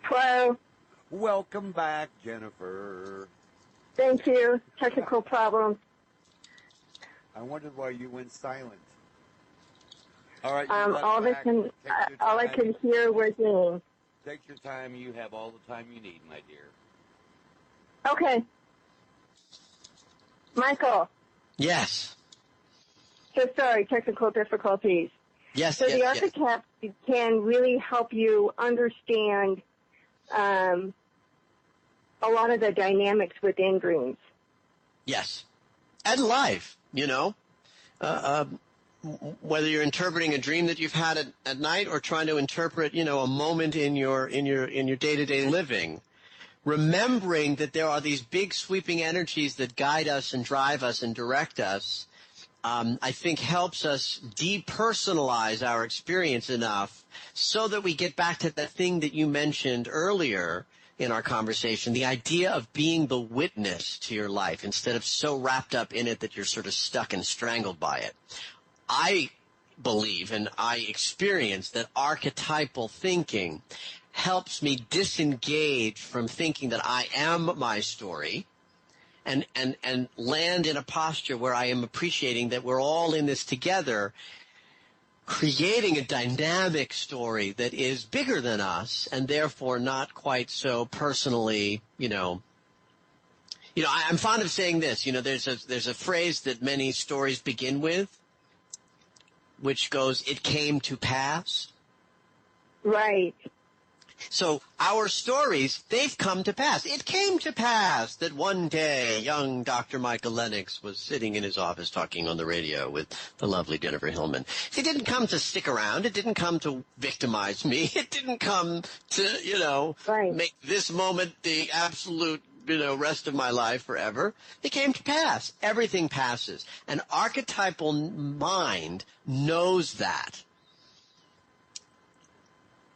Hello. Welcome back, Jennifer. Thank you. Technical problem. I wondered why you went silent. All right. All I can hear was me. Take your time. You have all the time you need, my dear. Okay. Michael. Yes. So sorry, technical difficulties. Yes. So the archetypes can really help you understand a lot of the dynamics within dreams. Yes. And life, whether you're interpreting a dream that you've had at night or trying to interpret, a moment in your day-to-day living, remembering that there are these big sweeping energies that guide us and drive us and direct us, I think helps us depersonalize our experience enough so that we get back to that thing that you mentioned earlier in our conversation, the idea of being the witness to your life instead of so wrapped up in it that you're sort of stuck and strangled by it. I believe and I experience that archetypal thinking helps me disengage from thinking that I am my story and land in a posture where I am appreciating that we're all in this together, creating a dynamic story that is bigger than us and therefore not quite so personally, I'm fond of saying this, there's a phrase that many stories begin with, which goes, "It came to pass." Right. So our stories, they've come to pass. It came to pass that one day young Dr. Michael Lennox was sitting in his office talking on the radio with the lovely Jennifer Hillman. It didn't come to stick around. It didn't come to victimize me. It didn't come to, make this moment the absolute, rest of my life forever. It came to pass. Everything passes. An archetypal mind knows that.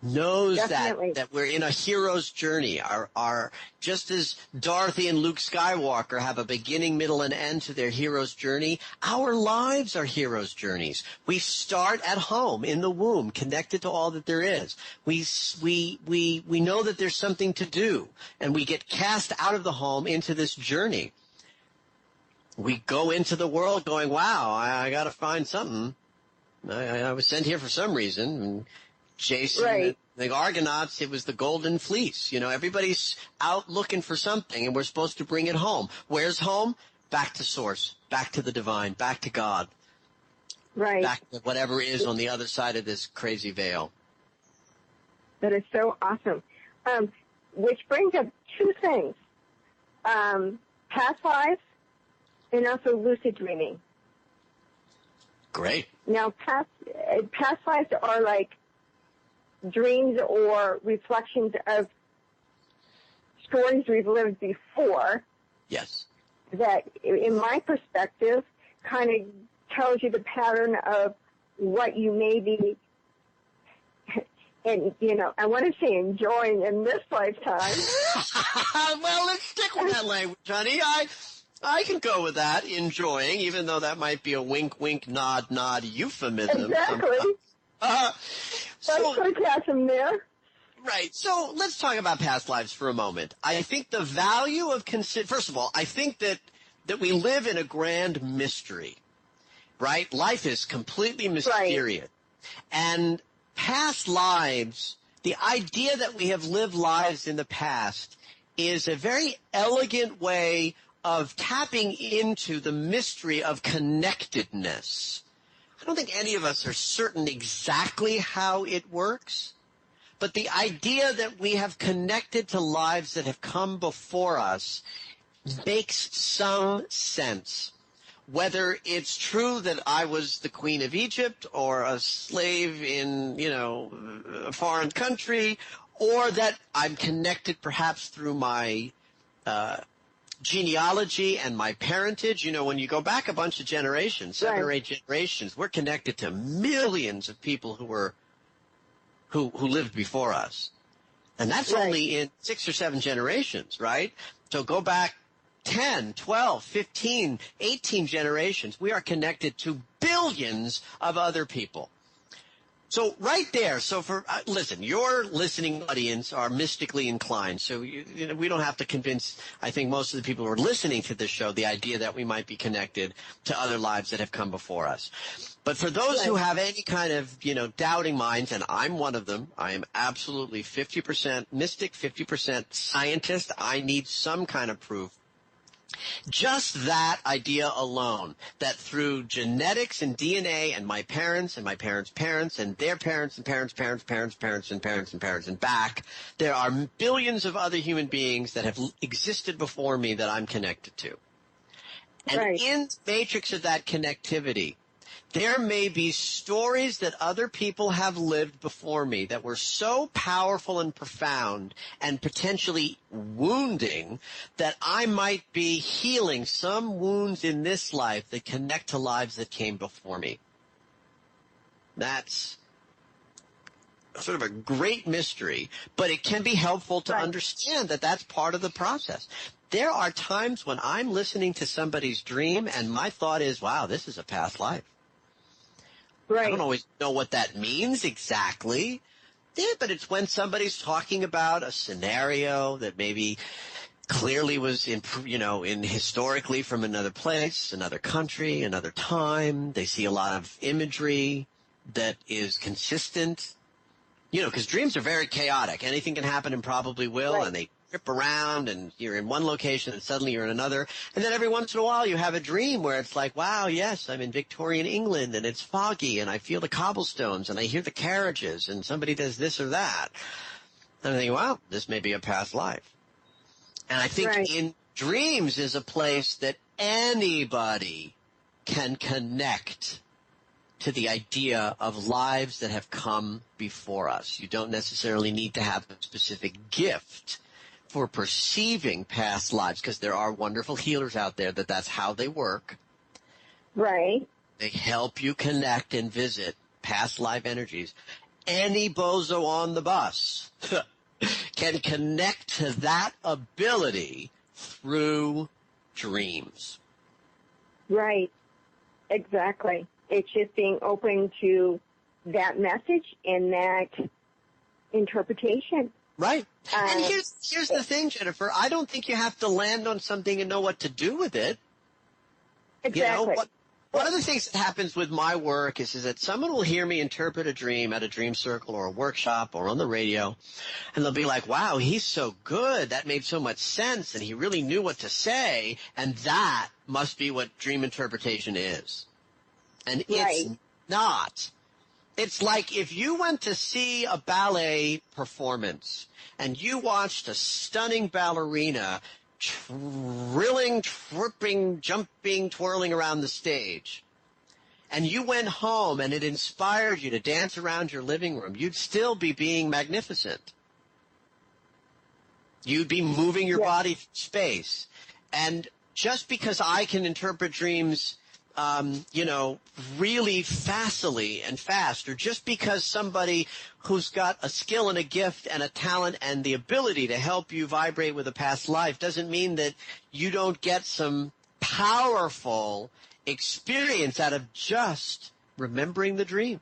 That we're in a hero's journey. Our just as Dorothy and Luke Skywalker have a beginning, middle, and end to their hero's journey, our lives are hero's journeys. We start at home in the womb, connected to all that there is. We know that there's something to do, and we get cast out of the home into this journey. We go into the world going, "Wow, I got to find something. I was sent here for some reason." And Jason, the Argonauts, it was the golden fleece. Everybody's out looking for something, and we're supposed to bring it home. Where's home? Back to source, back to the divine, back to God. Right. Back to whatever is on the other side of this crazy veil. That is so awesome. Which brings up two things. Past lives and also lucid dreaming. Great. Now, past lives are like dreams or reflections of stories we've lived before. Yes. That, in my perspective, kind of tells you the pattern of what you may be, and, I want to say enjoying in this lifetime. Well, let's stick with that language, honey. I can go with that, enjoying, even though that might be a wink, wink, nod, nod euphemism. Exactly. So, sarcasm there. Right. So let's talk about past lives for a moment. I think the value of first of all, I think that we live in a grand mystery, right? Life is completely mysterious. Right. And past lives, the idea that we have lived lives in the past is a very elegant way of tapping into the mystery of connectedness. I don't think any of us are certain exactly how it works, but the idea that we have connected to lives that have come before us makes some sense. Whether it's true that I was the Queen of Egypt or a slave in, a foreign country, or that I'm connected perhaps through my genealogy and my parentage. When you go back a bunch of generations, 7 or 8 generations, we're connected to millions of people who lived before us. And that's only in 6 or 7 generations, right? So go back 10, 12, 15, 18 generations. We are connected to billions of other people. So right there, so for listen, your listening audience are mystically inclined, so we don't have to convince, I think, most of the people who are listening to this show the idea that we might be connected to other lives that have come before us. But for those who have any kind of, doubting minds, and I'm one of them, I am absolutely 50% mystic, 50% scientist. I need some kind of proof. Just that idea alone, that through genetics and DNA and my parents' parents and their parents and parents' parents' parents' parents and parents and parents and back, there are billions of other human beings that have existed before me that I'm connected to. And in the matrix of that connectivity, there may be stories that other people have lived before me that were so powerful and profound and potentially wounding that I might be healing some wounds in this life that connect to lives that came before me. That's sort of a great mystery, but it can be helpful to understand that that's part of the process. There are times when I'm listening to somebody's dream and my thought is, wow, this is a past life. I don't always know what that means exactly. Yeah, but it's when somebody's talking about a scenario that maybe clearly was in historically from another place, another country, another time. They see a lot of imagery that is consistent. Because dreams are very chaotic. Anything can happen and probably will, and they trip around, and you're in one location and suddenly you're in another. And then every once in a while you have a dream where it's like, wow, yes, I'm in Victorian England and it's foggy and I feel the cobblestones and I hear the carriages and somebody does this or that. And I think, wow, this may be a past life. And I think in dreams is a place that anybody can connect to the idea of lives that have come before us. You don't necessarily need to have a specific gift for perceiving past lives, because there are wonderful healers out there that's how they work. Right. They help you connect and visit past life energies. Any bozo on the bus can connect to that ability through dreams. Right. Exactly. It's just being open to that message and that interpretation. Right. And here's the thing, Jennifer. I don't think you have to land on something and know what to do with it. Exactly. One of the things that happens with my work is that someone will hear me interpret a dream at a dream circle or a workshop or on the radio, and they'll be like, wow, he's so good. That made so much sense, and he really knew what to say, and that must be what dream interpretation is. And it's not. It's like if you went to see a ballet performance and you watched a stunning ballerina trilling, tripping, jumping, twirling around the stage, and you went home and it inspired you to dance around your living room, you'd still be being magnificent. You'd be moving your body through space. And just because I can interpret dreams really facilely and fast, or just because somebody who's got a skill and a gift and a talent and the ability to help you vibrate with a past life doesn't mean that you don't get some powerful experience out of just remembering the dream.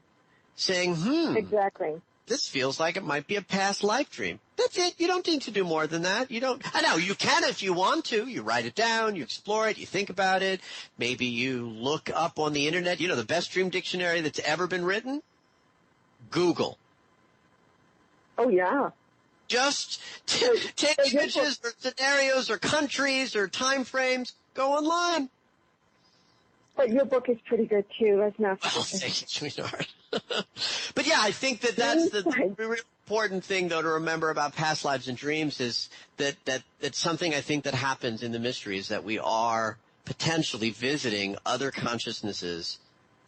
Saying, exactly. This feels like it might be a past life dream. That's it. You don't need to do more than that. You don't. I know you can if you want to. You write it down, you explore it, you think about it. Maybe you look up on the internet. The best dream dictionary that's ever been written? Google. Oh, yeah. Just take images or scenarios or countries or time frames. Go online. But your book is pretty good, too. Let's not forget. Oh, thank you, sweetheart. But yeah, I think that's the real important thing, though, to remember about past lives and dreams is that something I think that happens in the mystery is that we are potentially visiting other consciousnesses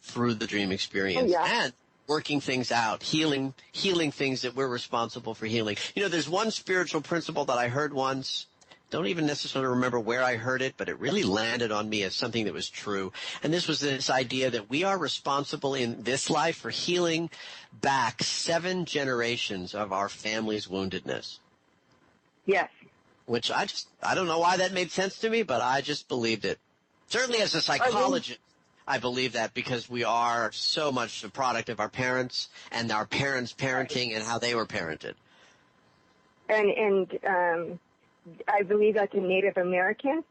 through the dream experience and working things out, healing things that we're responsible for healing. There's one spiritual principle that I heard once. Don't even necessarily remember where I heard it, but it really landed on me as something that was true. And this was this idea that we are responsible in this life for healing back 7 generations of our family's woundedness. Yes. Which I don't know why that made sense to me, but I just believed it. Certainly as a psychologist, I believe that because we are so much a product of our parents and our parents' parenting and how they were parented. And I believe that's a Native American.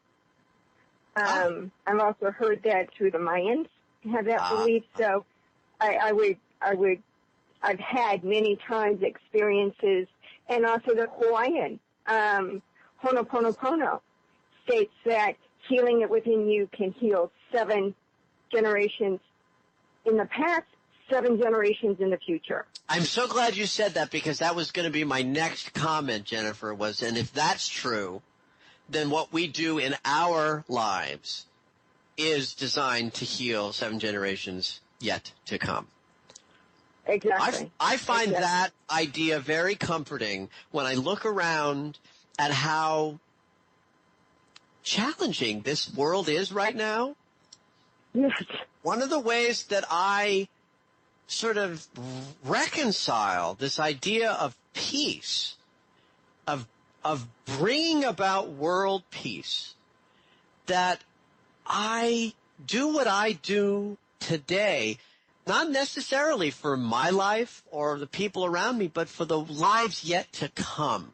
I've also heard that through the Mayans have that belief. So I've had many times experiences, and also the Hawaiian Ho'oponopono states that healing it within you can heal 7 generations in the past, 7 generations in the future. I'm so glad you said that, because that was going to be my next comment, Jennifer, was, and if that's true, then what we do in our lives is designed to heal 7 generations yet to come. Exactly. I find that idea very comforting when I look around at how challenging this world is right now. Yes. One of the ways that I sort of reconcile this idea of peace, of bringing about world peace, that I do what I do today, not necessarily for my life or the people around me, but for the lives yet to come.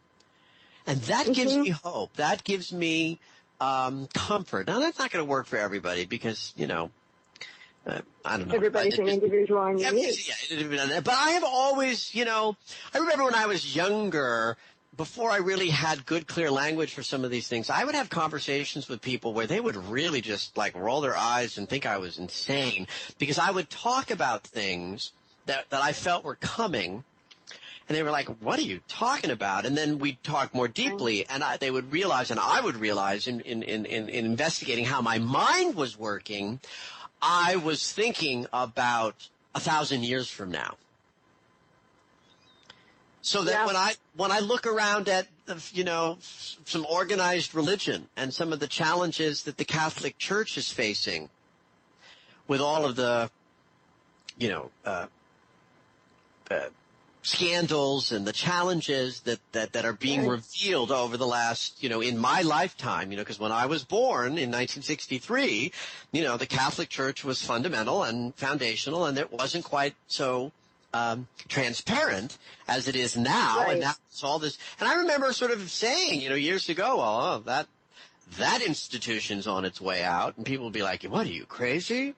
And that gives me hope. That gives me comfort. Now, that's not going to work for everybody because, I don't know. Everybody's an individual on your needs. Yeah, but I have always, I remember when I was younger, before I really had good, clear language for some of these things, I would have conversations with people where they would really just like roll their eyes and think I was insane, because I would talk about things that I felt were coming, and they were like, what are you talking about? And then we'd talk more deeply, and they would realize, and I would realize in investigating how my mind was working, I was thinking about 1,000 years from now. So that when I look around at, some organized religion and some of the challenges that the Catholic Church is facing with all of the, scandals and the challenges that are being revealed over the last, in my lifetime, because when I was born in 1963, the Catholic Church was fundamental and foundational, and it wasn't quite so transparent as it is now. Right. And now it's all this. And I remember sort of saying, years ago, that institution's on its way out, and people would be like, what, are you crazy?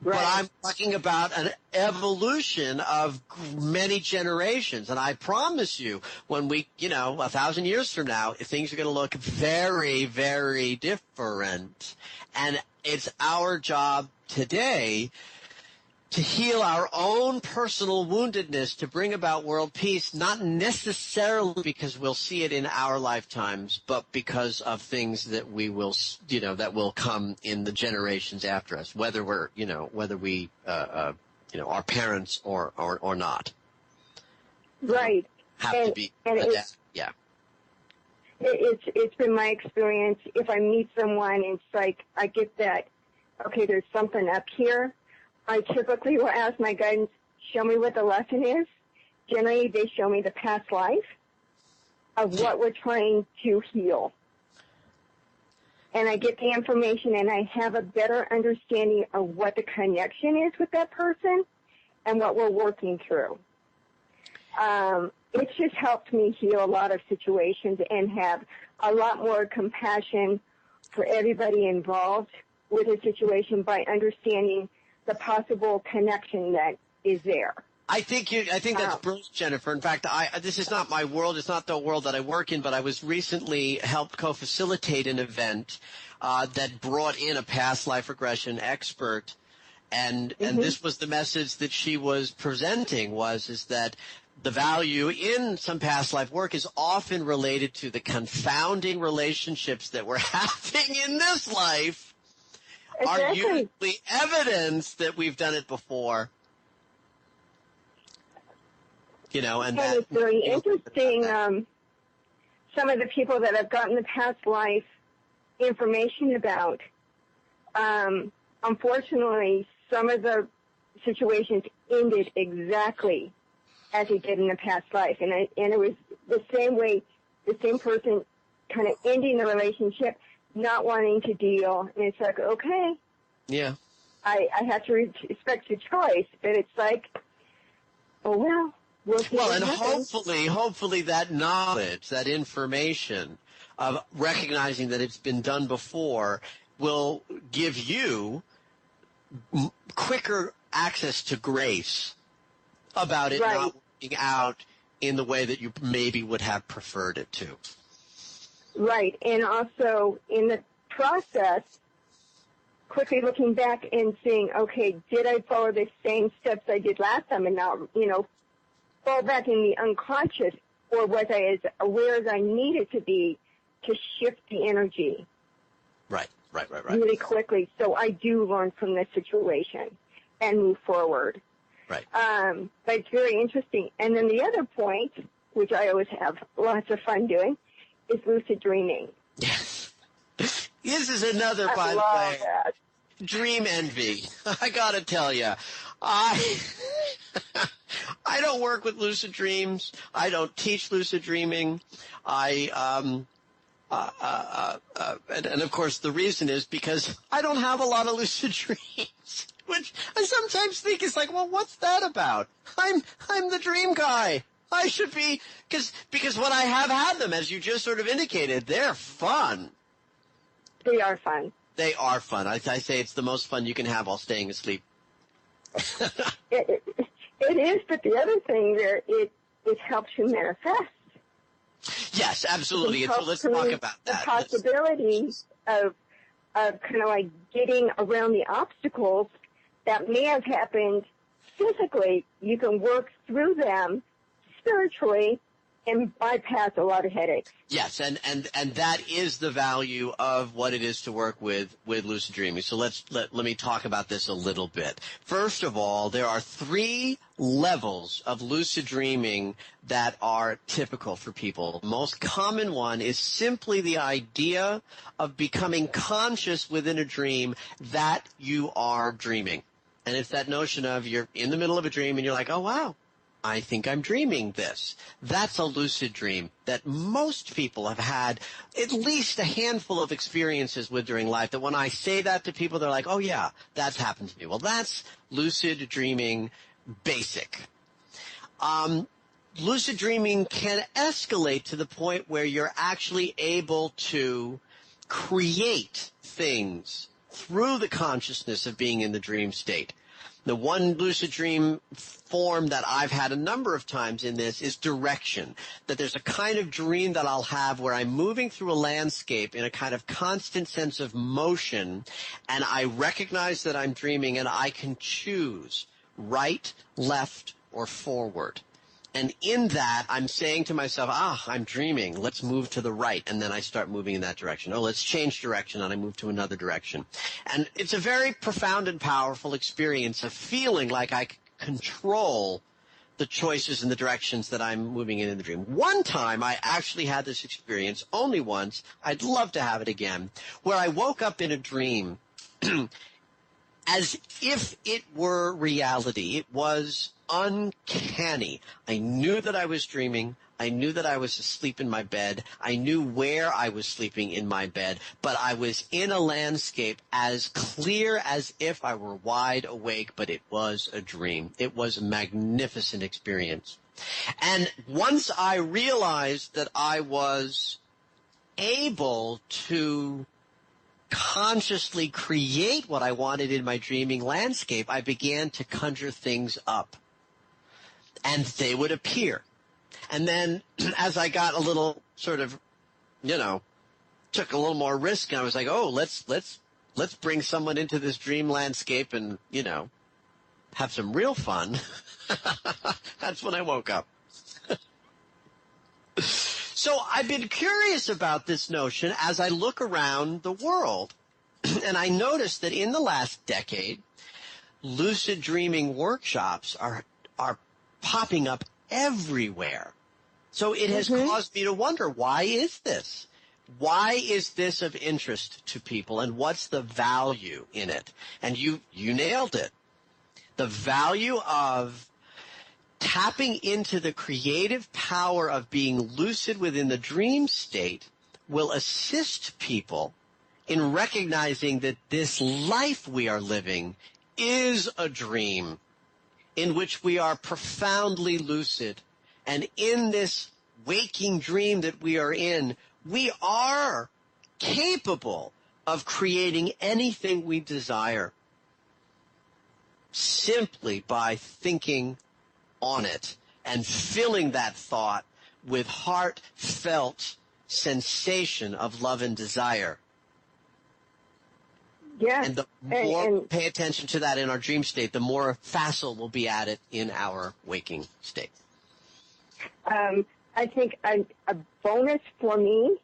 Right. But I'm talking about an evolution of many generations. And I promise you, when we, 1,000 years from now, things are going to look very, very different. And it's our job today to heal our own personal woundedness, to bring about world peace, not necessarily because we'll see it in our lifetimes, but because of things that we will, that will come in the generations after us, whether we're, whether we, our parents or not. Right. Have to be. Yeah. It's been my experience. If I meet someone, it's like I get that, okay, there's something up here. I typically will ask my guidance, show me what the lesson is. Generally, they show me the past life of what we're trying to heal. And I get the information, and I have a better understanding of what the connection is with that person and what we're working through. It's just helped me heal a lot of situations and have a lot more compassion for everybody involved with a situation by understanding the possible connection that is there. I think that's brilliant, Jennifer. In fact, this is not my world. It's not the world that I work in, but I was recently helped co-facilitate an event that brought in a past life regression expert, and this was the message that she was presenting is that the value in some past life work is often related to the confounding relationships that we're having in this life. Exactly. Are usually evidence that we've done it before. And it's very interesting. Some of the people that I've gotten the past life information about, unfortunately, some of the situations ended exactly as it did in the past life. And it was the same way, the same person kind of ending the relationship, not wanting to deal. And it's like, okay. Yeah. I have to respect your choice, but it's like, oh, well, we'll see Well, what and happens. hopefully that knowledge, that information of recognizing that it's been done before will give you quicker access to grace about it Right. not working out in the way that you maybe would have preferred it to. Right, and also in the process, quickly looking back and seeing, okay, did I follow the same steps I did last time and now, fall back in the unconscious, or was I as aware as I needed to be to shift the energy Right. really quickly so I do learn from the situation and move forward. Right. But it's very interesting. And then the other point, which I always have lots of fun doing, is lucid dreaming. Yes. This is another, by the love way, that. dream envy. I gotta tell you, I don't work with lucid dreams. I don't teach lucid dreaming. And of course the reason is because I don't have a lot of lucid dreams, which I sometimes think is like, well, what's that about? I'm the dream guy. I should be, because when I have had them, as you just sort of indicated, they're fun. They are fun. They are fun. I say it's the most fun you can have while staying asleep. It is, but the other thing there, it helps you manifest. Yes, absolutely. So let's talk about that. The possibilities of kind of like getting around the obstacles that may have happened physically. You can work through them spiritually and bypass a lot of headaches. Yes, and that is the value of what it is to work with lucid dreaming. So let me talk about this a little bit. First of all, there are 3 levels of lucid dreaming that are typical for people. The most common one is simply the idea of becoming conscious within a dream that you are dreaming. And it's that notion of you're in the middle of a dream and you're like, oh, wow, I think I'm dreaming this. That's a lucid dream that most people have had at least a handful of experiences with during life, that when I say that to people, they're like, oh, yeah, that's happened to me. Well, that's lucid dreaming basic. Lucid dreaming can escalate to the point where you're actually able to create things through the consciousness of being in the dream state. The one lucid dream form that I've had a number of times in this is direction, that there's a kind of dream that I'll have where I'm moving through a landscape in a kind of constant sense of motion, and I recognize that I'm dreaming, and I can choose right, left, or forward. And in that, I'm saying to myself, I'm dreaming. Let's move to the right. And then I start moving in that direction. Oh, let's change direction. And I move to another direction. And it's a very profound and powerful experience of feeling like I control the choices and the directions that I'm moving in the dream. One time, I actually had this experience, only once. I'd love to have it again, where I woke up in a dream as if it were reality. It was uncanny. I knew that I was dreaming. I knew that I was asleep in my bed. I knew where I was sleeping in my bed, but I was in a landscape as clear as if I were wide awake, but it was a dream. It was a magnificent experience. And once I realized that I was able to consciously create what I wanted in my dreaming landscape, I began to conjure things up. And they would appear. And then as I got a little sort of, took a little more risk, and I was like, oh, let's bring someone into this dream landscape and, have some real fun. That's when I woke up. So I've been curious about this notion as I look around the world. And I noticed that in the last decade, lucid dreaming workshops are popping up everywhere. So it has caused me to wonder, why is this? Why is this of interest to people, and what's the value in it? And you nailed it. The value of tapping into the creative power of being lucid within the dream state will assist people in recognizing that this life we are living is a dream in which we are profoundly lucid. And in this waking dream that we are in, we are capable of creating anything we desire simply by thinking on it and filling that thought with heartfelt sensation of love and desire. Yeah. And the more we pay attention to that in our dream state, the more facile we'll be at it in our waking state. I think a bonus for me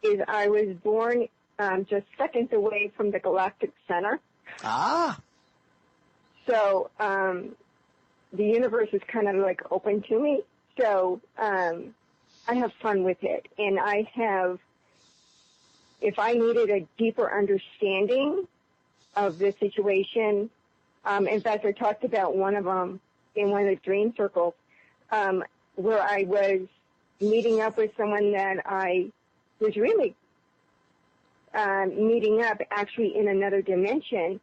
is I was born just seconds away from the galactic center. Ah. So the universe is kind of like open to me. So I have fun with it. And I have, if I needed a deeper understanding of the situation, in fact, I talked about one of them in one of the dream circles, where I was meeting up with someone that I was really meeting up actually in another dimension,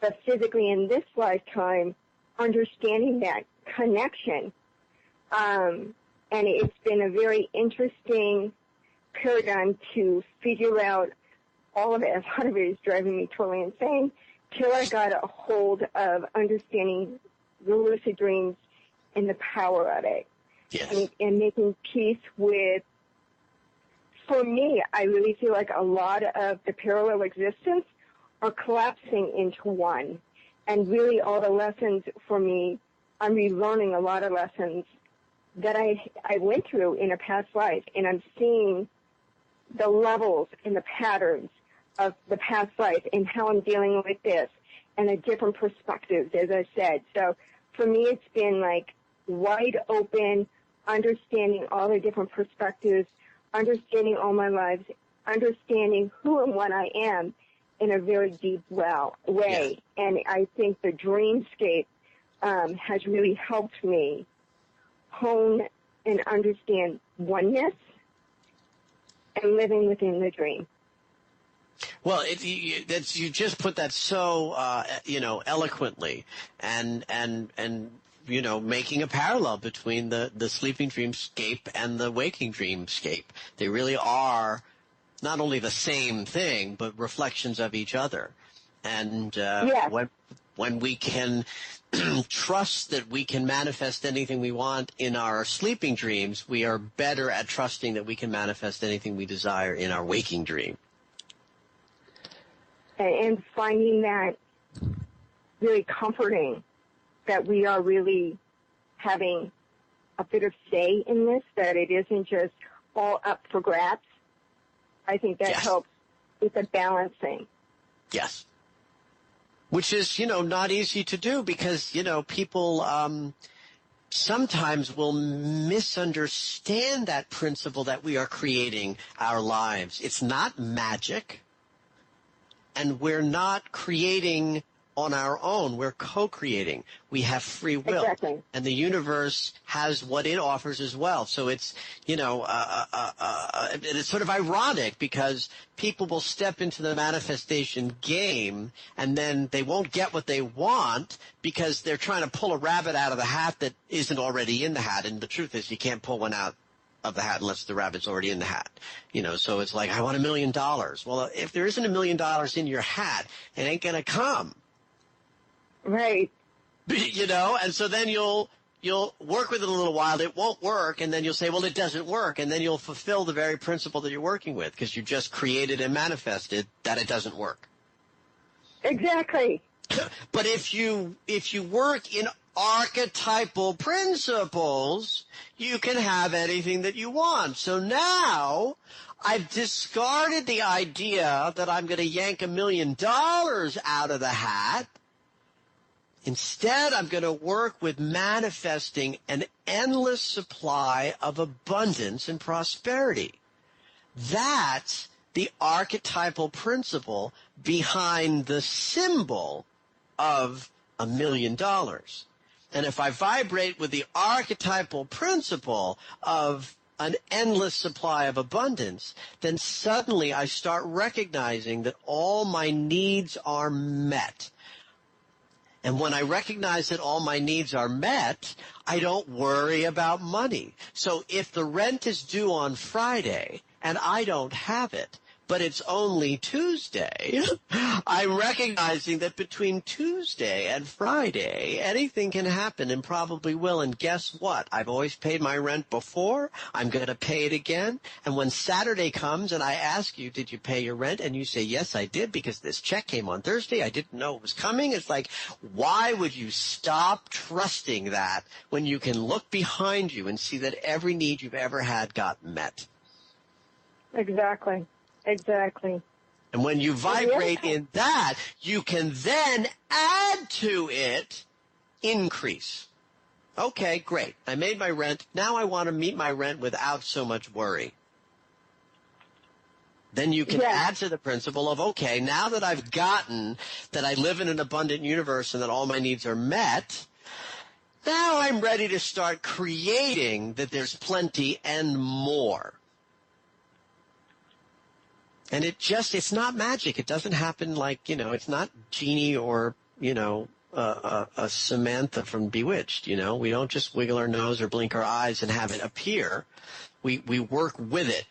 but physically in this lifetime, understanding that connection. And it's been a very interesting paradigm to figure out all of it. A lot of it is driving me totally insane till I got a hold of understanding the lucid dreams and the power of it. Yes. And making peace with, for me, I really feel like a lot of the parallel existence are collapsing into one. And really all the lessons for me, I'm relearning a lot of lessons that I went through in a past life. And I'm seeing the levels and the patterns of the past life and how I'm dealing with this and the different perspectives, as I said. So for me, it's been like wide open, understanding all the different perspectives, understanding all my lives, understanding who and what I am in a very deep way. Yes. And I think the dreamscape has really helped me hone and understand oneness and living within the dream. Well, you just put that so eloquently, and making a parallel between the sleeping dreamscape and the waking dreamscape. They really are not only the same thing, but reflections of each other. And Yes. when we can trust that we can manifest anything we want in our sleeping dreams, we are better at trusting that we can manifest anything we desire in our waking dream. And finding that really comforting, that we are really having a bit of say in this, that it isn't just all up for grabs. I think that Yes. helps with the balancing. Yes. Which is, not easy to do because, people sometimes will misunderstand that principle that we are creating our lives. It's not magic, and we're not creating on our own. We're co-creating. We have free will. Exactly. And the universe has what it offers as well. So it's, it's sort of ironic because people will step into the manifestation game and then they won't get what they want because they're trying to pull a rabbit out of the hat that isn't already in the hat. And the truth is you can't pull one out of the hat unless the rabbit's already in the hat. So it's like, I want $1 million. Well, if there isn't $1 million in your hat, it ain't going to come. Right. And so then you'll work with it a little while. It won't work, and then you'll say, well, it doesn't work, and then you'll fulfill the very principle that you're working with because you just created and manifested that it doesn't work. Exactly. But if you work in archetypal principles, you can have anything that you want. So now I've discarded the idea that I'm going to yank $1 million out of the hat. Instead, I'm going to work with manifesting an endless supply of abundance and prosperity. That's the archetypal principle behind the symbol of $1 million. And if I vibrate with the archetypal principle of an endless supply of abundance, then suddenly I start recognizing that all my needs are met. And when I recognize that all my needs are met, I don't worry about money. So if the rent is due on Friday and I don't have it, but it's only Tuesday, I'm recognizing that between Tuesday and Friday, anything can happen and probably will. And guess what? I've always paid my rent before. I'm going to pay it again. And when Saturday comes and I ask you, did you pay your rent? And you say, yes, I did, because this check came on Thursday. I didn't know it was coming. It's like, why would you stop trusting that when you can look behind you and see that every need you've ever had got met? Exactly. Exactly. And when you vibrate in that, you can then add to it increase. Okay, great. I made my rent. Now I want to meet my rent without so much worry. Then you can add to the principle of, okay, now that I've gotten that I live in an abundant universe and that all my needs are met, now I'm ready to start creating that there's plenty and more. And it's not magic. It doesn't happen like, it's not Genie or, a Samantha from Bewitched, We don't just wiggle our nose or blink our eyes and have it appear. We work with it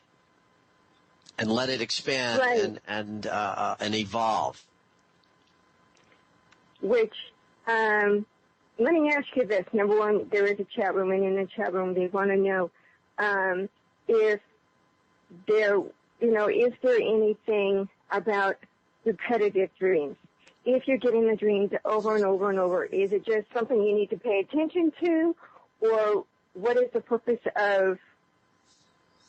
and let it expand and evolve. Which, let me ask you this. Number one, there is a chat room, and in the chat room they want to know if there... is there anything about repetitive dreams? If you're getting the dreams over and over and over, is it just something you need to pay attention to? Or what is the purpose of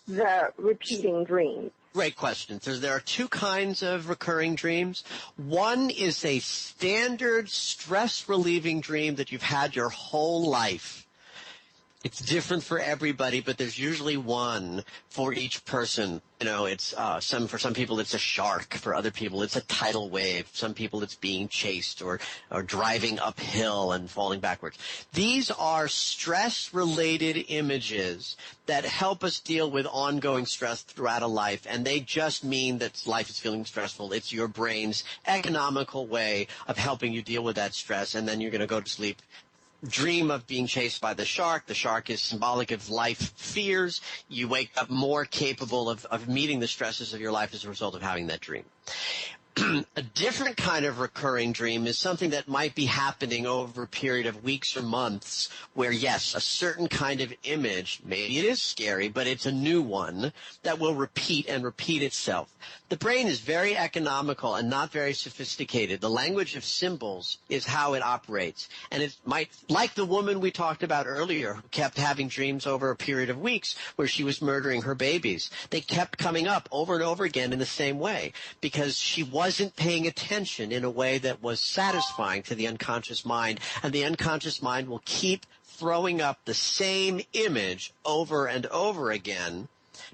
the repeating dreams? Great question. So there are two kinds of recurring dreams. One is a standard stress-relieving dream that you've had your whole life. It's different for everybody, but there's usually one for each person. It's for some people it's a shark. For other people it's a tidal wave. Some people it's being chased or driving uphill and falling backwards. These are stress-related images that help us deal with ongoing stress throughout a life, and they just mean that life is feeling stressful. It's your brain's economical way of helping you deal with that stress, and then you're going to go to sleep. Dream of being chased by the shark. The shark is symbolic of life fears. You wake up more capable of meeting the stresses of your life as a result of having that dream. A different kind of recurring dream is something that might be happening over a period of weeks or months where, yes, a certain kind of image, maybe it is scary, but it's a new one that will repeat and repeat itself. The brain is very economical and not very sophisticated. The language of symbols is how it operates. And it might, like the woman we talked about earlier who kept having dreams over a period of weeks where she was murdering her babies. They kept coming up over and over again in the same way because she wasn't paying attention in a way that was satisfying to the unconscious mind, and the unconscious mind will keep throwing up the same image over and over again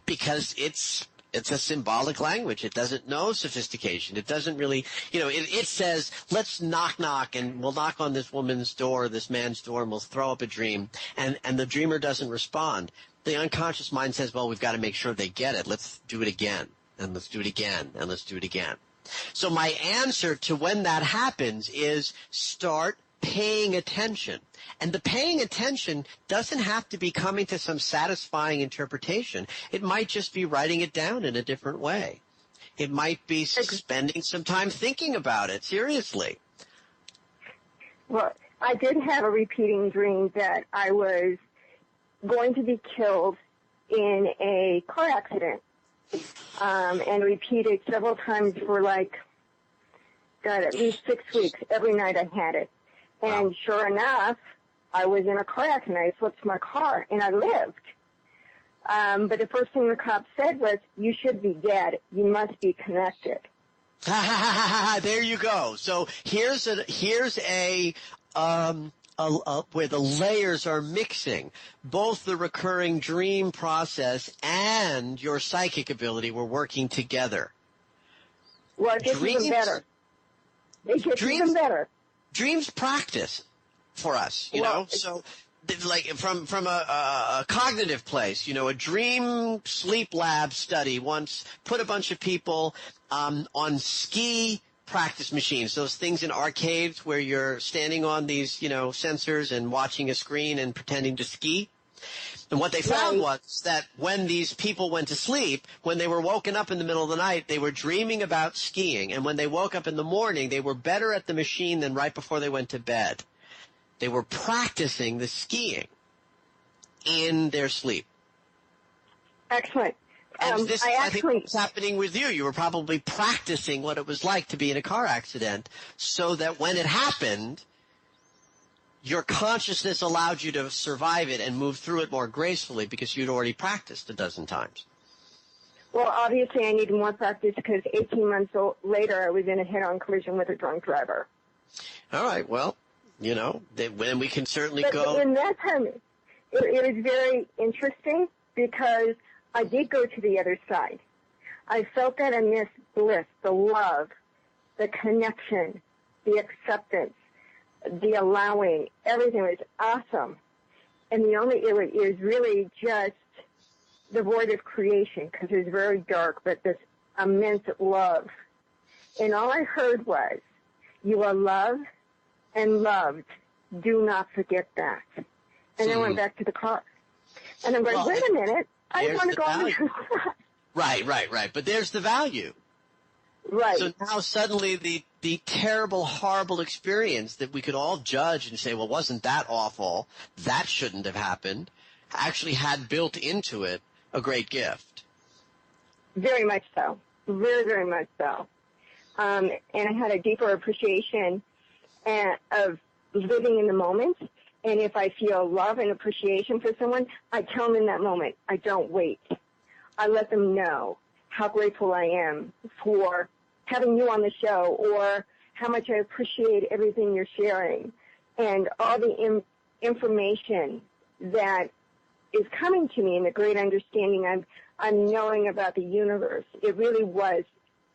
because it's a symbolic language. It doesn't know sophistication. It doesn't really, it says, let's knock, and we'll knock on this woman's door, this man's door, and we'll throw up a dream, and the dreamer doesn't respond. The unconscious mind says, well, we've got to make sure they get it. Let's do it again, and let's do it again, and let's do it again. So my answer to when that happens is start paying attention. And the paying attention doesn't have to be coming to some satisfying interpretation. It might just be writing it down in a different way. It might be spending some time thinking about it, seriously. Well, I did have a repeating dream that I was going to be killed in a car accident. And repeated several times for at least 6 weeks. Every night I had it. And sure enough, I was in a car accident. I flipped my car, and I lived. But the first thing the cop said was, you should be dead. You must be connected. There you go. So here's where the layers are mixing. Both the recurring dream process and your psychic ability were working together. Well, it gets even better. It gets even better. Dreams practice for us, you know. So, like from a cognitive place, a dream sleep lab study once put a bunch of people on ski practice machines, those things in arcades where you're standing on these, sensors and watching a screen and pretending to ski. And what they found was that when these people went to sleep, when they were woken up in the middle of the night, they were dreaming about skiing. And when they woke up in the morning, they were better at the machine than right before they went to bed. They were practicing the skiing in their sleep. Excellent. And this, I think, what's happening with you. You were probably practicing what it was like to be in a car accident so that when it happened, your consciousness allowed you to survive it and move through it more gracefully because you'd already practiced a dozen times. Well, obviously I needed more practice because 18 months later I was in a head-on collision with a drunk driver. All right. Well, then we can certainly go. In that time, it was very interesting because I did go to the other side. I felt that immense bliss, the love, the connection, the acceptance, the allowing, everything was awesome. And it was really just the void of creation because it was very dark, but this immense love. And all I heard was, you are loved and loved. Do not forget that. And I went back to the car. And I'm going, wait a minute. I want to go on the other side. Right. But there's the value. Right. So now suddenly the terrible, horrible experience that we could all judge and say, well, wasn't that awful? That shouldn't have happened. Actually had built into it a great gift. Very much so. Very, very much so. And I had a deeper appreciation of living in the moment. And if I feel love and appreciation for someone, I tell them in that moment. I don't wait. I let them know how grateful I am for having you on the show or how much I appreciate everything you're sharing and all the information that is coming to me and the great understanding I'm knowing about the universe. It really was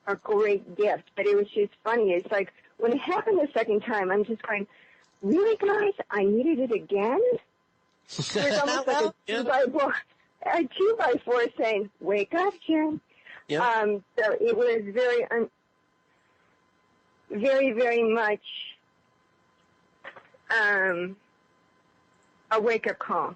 a great gift, but it was just funny. It's like when it happened the second time, I'm just going, really, guys? I needed it again? It was almost like a 2x4 saying, wake up, Jen. Yep. So it was very, very much a wake-up call.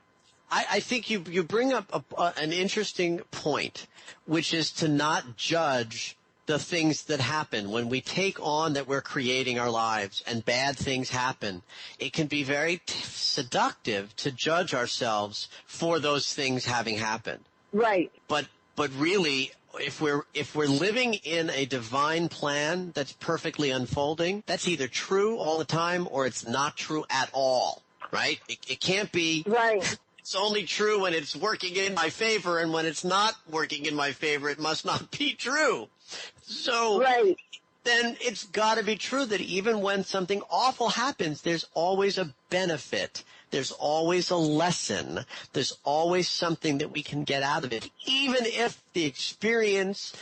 I think you bring up an interesting point, which is to not judge the things that happen. When we take on that we're creating our lives and bad things happen, it can be very seductive to judge ourselves for those things having happened. Right. But really, if we're living in a divine plan that's perfectly unfolding, that's either true all the time or it's not true at all, right? It can't be. Right. It's only true when it's working in my favor, and when it's not working in my favor, it must not be true. So then it's got to be true that even when something awful happens, there's always a benefit. There's always a lesson. There's always something that we can get out of it, even if the experience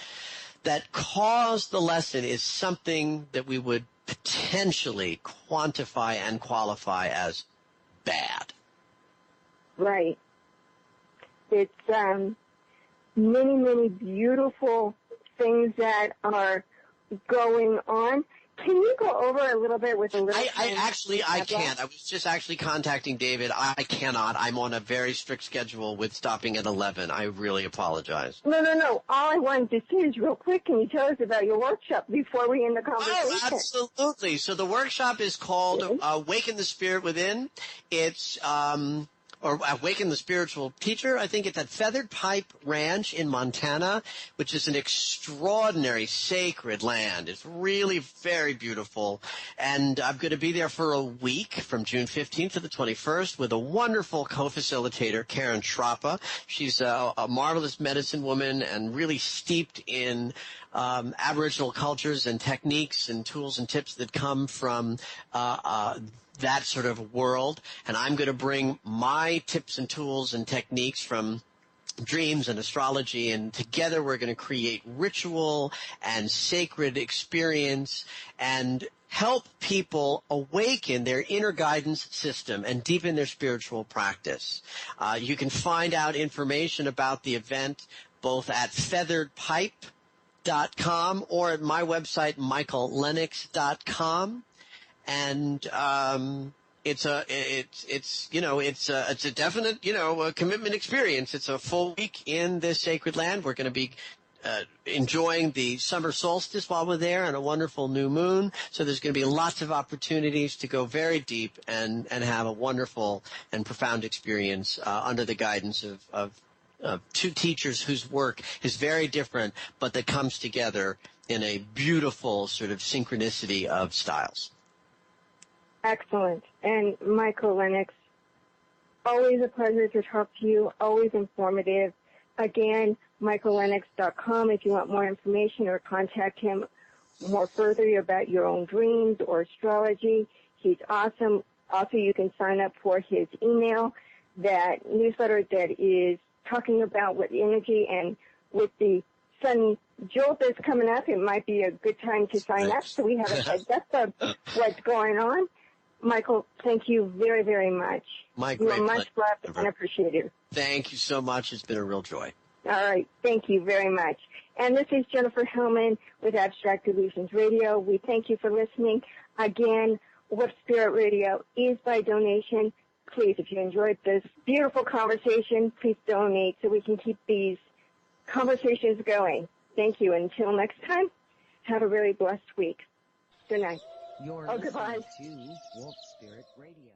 that caused the lesson is something that we would potentially quantify and qualify as bad. Right. It's many, many beautiful things that are going on. Can you go over a little bit with a little? I can't. I was just actually contacting David. I cannot. I'm on a very strict schedule with stopping at 11. I really apologize. No. All I wanted to say is real quick, can you tell us about your workshop before we end the conversation? Oh, absolutely. So the workshop is called Awaken the Spirit Within. It's or Awaken the Spiritual Teacher. I think it's at Feathered Pipe Ranch in Montana, which is an extraordinary sacred land. It's really very beautiful. And I'm going to be there for a week from June 15th to the 21st with a wonderful co-facilitator, Karen Trappa. She's a marvelous medicine woman and really steeped in Aboriginal cultures and techniques and tools and tips that come from that sort of world. And I'm going to bring my tips and tools and techniques from dreams and astrology, and together we're going to create ritual and sacred experience and help people awaken their inner guidance system and deepen their spiritual practice. You can find out information about the event both at Feathered Pipe or at my website, michaellennox.com. And it's a definite, a commitment experience. It's a full week in this sacred land. We're going to be enjoying the summer solstice while we're there and a wonderful new moon. So there's going to be lots of opportunities to go very deep and have a wonderful and profound experience under the guidance of two teachers whose work is very different, but that comes together in a beautiful sort of synchronicity of styles. Excellent. And Michael Lennox, always a pleasure to talk to you, always informative. Again, michaellennox.com if you want more information or contact him more further about your own dreams or astrology. He's awesome. Also, you can sign up for his email, that newsletter that is talking about what energy, and with the sun jolt that's coming up, it might be a good time to sign up so we have a heads up of what's going on. Michael, thank you very, very much. My you great are much pleasure. loved and appreciated. Thank you so much. It's been a real joy. All right. Thank you very much. And this is Jennifer Hellman with Abstract Illusions Radio. We thank you for listening. Again, What Spirit Radio is by donation. Please, if you enjoyed this beautiful conversation, please donate so we can keep these conversations going. Thank you. Until next time, have a very blessed week. Good night. You're goodbye. listening to Wolf Spirit Radio.